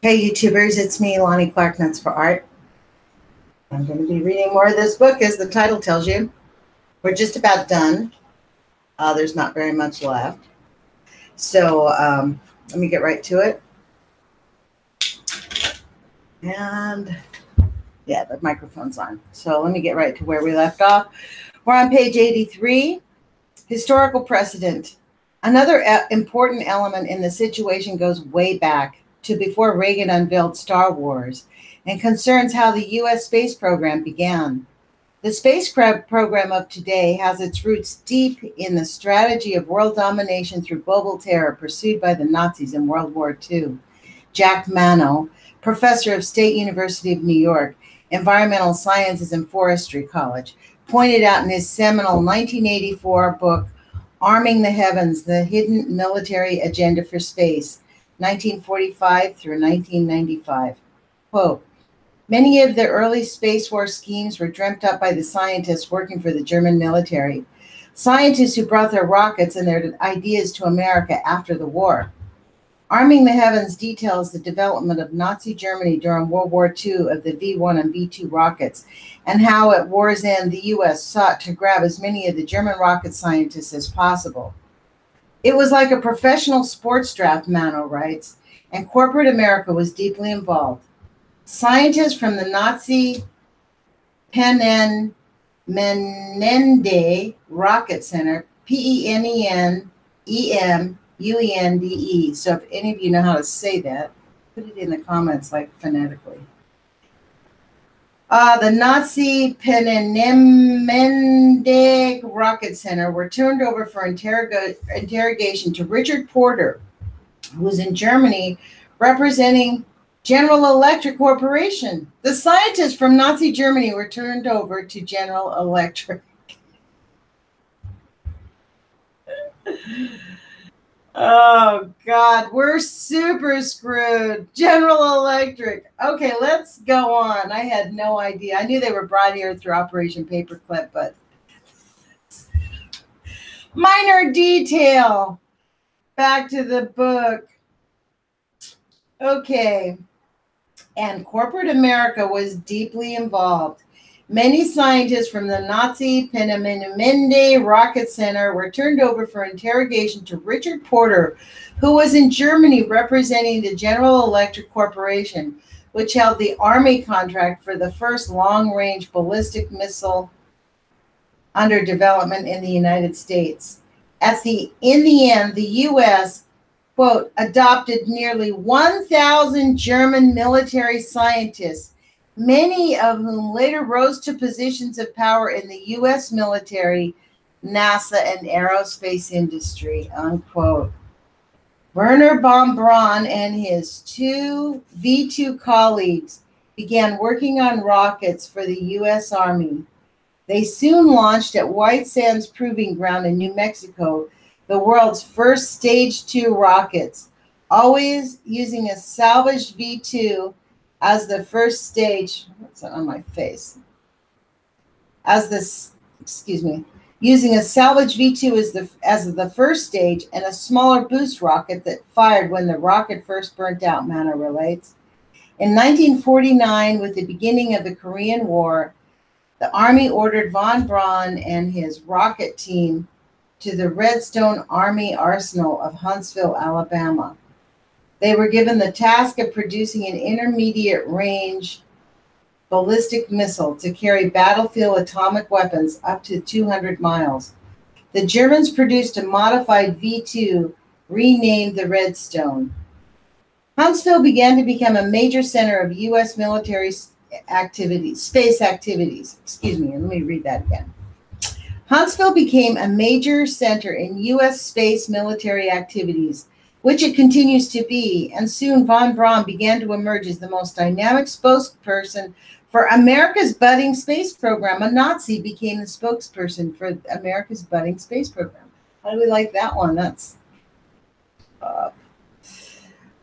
Hey YouTubers, it's me, Lonnie Clark, Nuts for Art. I'm going to be reading more of this book, as the title tells you. We're just about done. There's not very much left. So let me get right to it. And yeah, the microphone's on. So let me get right to where we left off. We're on page 83, Historical Precedent. Another important element in the situation goes way back to before Reagan unveiled Star Wars and concerns how the U.S. space program began. The space program of today has its roots deep in the strategy of world domination through global terror pursued by the Nazis in World War II. Jack Mano, professor of State University of New York, Environmental Sciences and Forestry College, pointed out in his seminal 1984 book, Arming the Heavens, The Hidden Military Agenda for Space, 1945 through 1995. Quote, many of the early space war schemes were dreamt up by the scientists working for the German military, scientists who brought their rockets and their ideas to America after the war. Arming the Heavens details the development of Nazi Germany during World War II of the V-1 and V-2 rockets, and how at war's end the U.S. sought to grab as many of the German rocket scientists as possible. It was like a professional sports draft, Mano writes, and corporate America was deeply involved. Scientists from the Nazi Peenemünde Rocket Center, P-E-N-E-N-E-M-U-E-N-D-E. So if any of you know how to say that, put it in the comments, like phonetically. The Nazi Peenemünde Rocket Center were turned over for interrogation to Richard Porter, who was in Germany representing General Electric Corporation. The scientists from Nazi Germany were turned over to General Electric. Oh, God, we're super screwed. General Electric. Okay, let's go on. I had no idea. I knew they were brought here through Operation Paperclip, but minor detail. Back to the book. Okay. And corporate America was deeply involved. Many scientists from the Nazi Peenemünde Rocket Center were turned over for interrogation to Richard Porter, who was in Germany representing the General Electric Corporation, which held the Army contract for the first long-range ballistic missile under development in the United States. In the end, the U.S., quote, adopted nearly 1,000 German military scientists, many of whom later rose to positions of power in the U.S. military, NASA, and aerospace industry, unquote. Wernher von Braun and his two V-2 colleagues began working on rockets for the U.S. Army. They soon launched at White Sands Proving Ground in New Mexico the world's first Stage 2 rockets, always using a salvaged V-2 as the first stage. What's that on my face? Using a salvage V-2 as the first stage and a smaller boost rocket that fired when the rocket first burnt out, Mano relates. In 1949, with the beginning of the Korean War, the Army ordered von Braun and his rocket team to the Redstone Army Arsenal of Huntsville, Alabama. They were given the task of producing an intermediate-range ballistic missile to carry battlefield atomic weapons up to 200 miles. The Germans produced a modified V-2 renamed the Redstone. Huntsville began to become a major center of U.S. military activities, space activities. Excuse me, let me read that again. Huntsville became a major center in U.S. space military activities, which it continues to be, and soon von Braun began to emerge as the most dynamic spokesperson for America's budding space program. A Nazi became the spokesperson for America's budding space program. How do we like that one? That's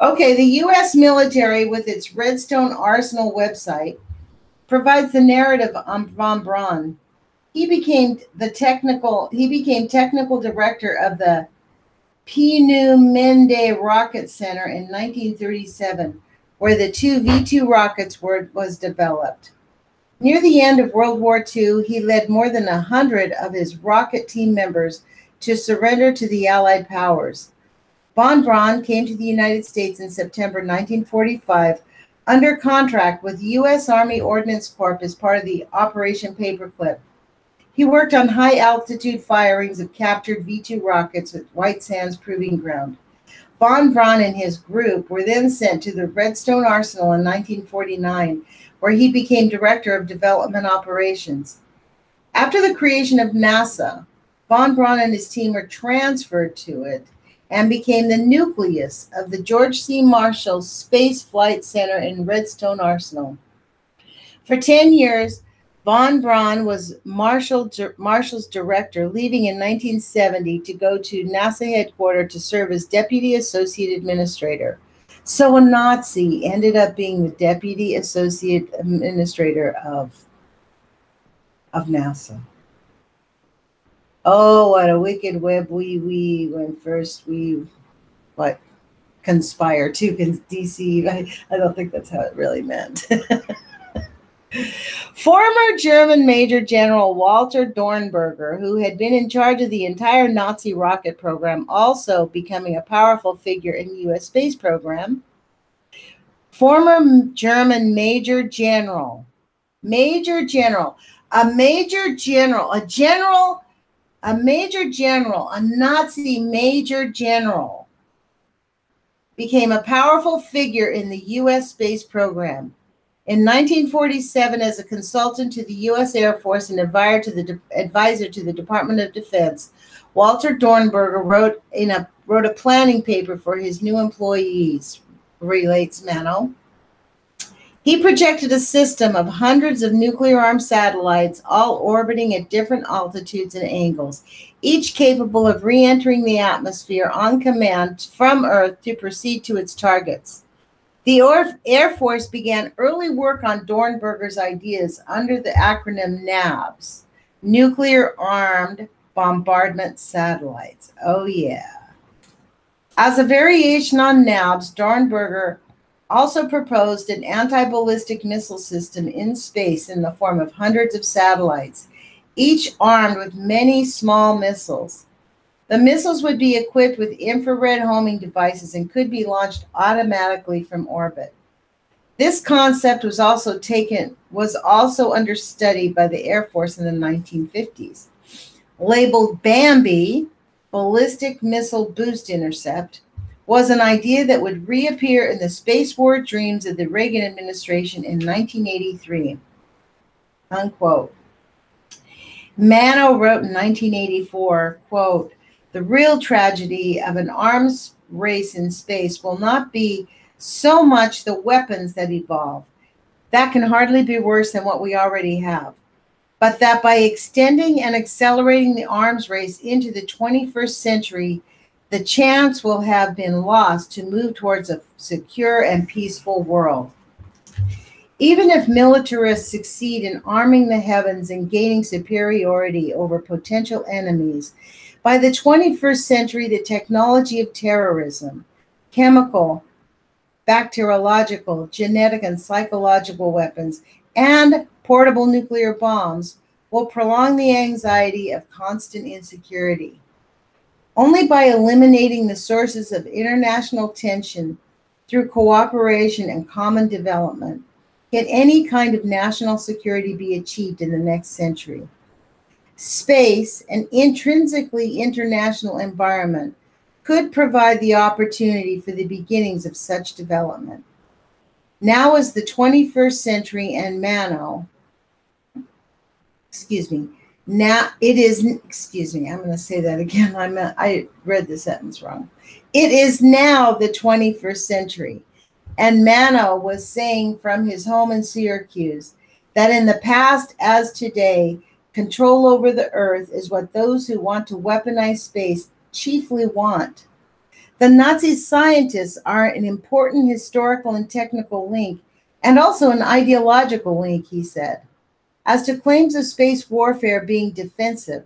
okay, the U.S. military, with its Redstone Arsenal website, provides the narrative on von Braun. He became technical director of the Peenemünde Rocket Center in 1937, where the two V-2 rockets was developed. Near the end of World War II, he led more than 100 of his rocket team members to surrender to the Allied powers. Von Braun came to the United States in September 1945 under contract with U.S. Army Ordnance Corps as part of the Operation Paperclip. He worked on high-altitude firings of captured V-2 rockets at White Sands Proving Ground. Von Braun and his group were then sent to the Redstone Arsenal in 1949, where he became Director of Development Operations. After the creation of NASA, Von Braun and his team were transferred to it and became the nucleus of the George C. Marshall Space Flight Center in Redstone Arsenal. For 10 years, Von Braun was Marshall's director, leaving in 1970 to go to NASA headquarters to serve as Deputy Associate Administrator. So a Nazi ended up being the Deputy Associate Administrator of NASA. Oh, what a wicked web we weave when first we conspire to deceive. I don't think that's how it really meant. Former German Major General Walter Dornberger, who had been in charge of the entire Nazi rocket program, also becoming a powerful figure in the U.S. space program. Former German Major General, a Major General, a Nazi Major General, became a powerful figure in the U.S. space program. In 1947, as a consultant to the U.S. Air Force and advisor to the Department of Defense, Walter Dornberger wrote a planning paper for his new employees, relates Mano. He projected a system of hundreds of nuclear-armed satellites, all orbiting at different altitudes and angles, each capable of re-entering the atmosphere on command from Earth to proceed to its targets. The Air Force began early work on Dornberger's ideas under the acronym NAVS, Nuclear Armed Bombardment Satellites. Oh, yeah. As a variation on NAVS, Dornberger also proposed an anti-ballistic missile system in space in the form of hundreds of satellites, each armed with many small missiles. The missiles would be equipped with infrared homing devices and could be launched automatically from orbit. This concept was also under study by the Air Force in the 1950s. Labeled BAMBI, Ballistic Missile Boost Intercept, was an idea that would reappear in the space war dreams of the Reagan administration in 1983. Unquote. Mano wrote in 1984, quote, "The real tragedy of an arms race in space will not be so much the weapons that evolve. That can hardly be worse than what we already have. But that by extending and accelerating the arms race into the 21st century, the chance will have been lost to move towards a secure and peaceful world. Even if militarists succeed in arming the heavens and gaining superiority over potential enemies, by the 21st century, the technology of terrorism, chemical, bacteriological, genetic, and psychological weapons, and portable nuclear bombs will prolong the anxiety of constant insecurity. Only by eliminating the sources of international tension through cooperation and common development can any kind of national security be achieved in the next century. Space, an intrinsically international environment, could provide the opportunity for the beginnings of such development. Now is the 21st century and I'm going to say that again. I read the sentence wrong. It is now the 21st century. And Mano was saying from his home in Syracuse that in the past as today, control over the earth is what those who want to weaponize space chiefly want. The Nazi scientists are an important historical and technical link, and also an ideological link, he said. As to claims of space warfare being defensive,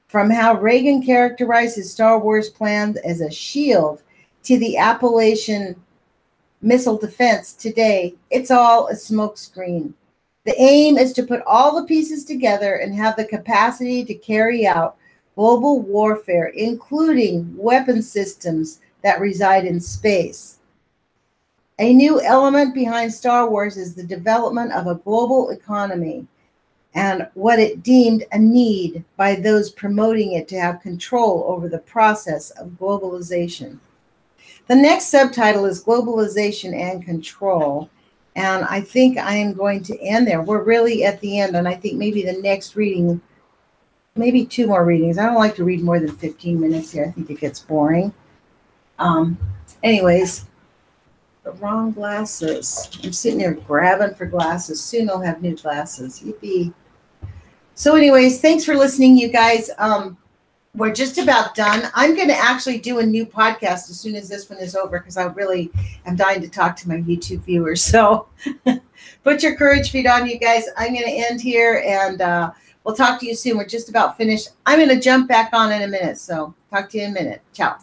from how Reagan characterized his Star Wars plans as a shield to the appellation missile defense today, it's all a smokescreen. The aim is to put all the pieces together and have the capacity to carry out global warfare, including weapon systems that reside in space. A new element behind Star Wars is the development of a global economy and what it deemed a need by those promoting it to have control over the process of globalization. The next subtitle is Globalization and Control, and I think I am going to end there. We're really at the end, and I think maybe the next reading, maybe 2 more readings. I don't like to read more than 15 minutes here. I think it gets boring. Anyways, the wrong glasses. I'm sitting here grabbing for glasses. Soon I'll have new glasses. Yippee. So anyways, thanks for listening, you guys. We're just about done. I'm going to actually do a new podcast as soon as this one is over because I really am dying to talk to my YouTube viewers. So put your courage feet on, you guys. I'm going to end here, and we'll talk to you soon. We're just about finished. I'm going to jump back on in a minute. So talk to you in a minute. Ciao.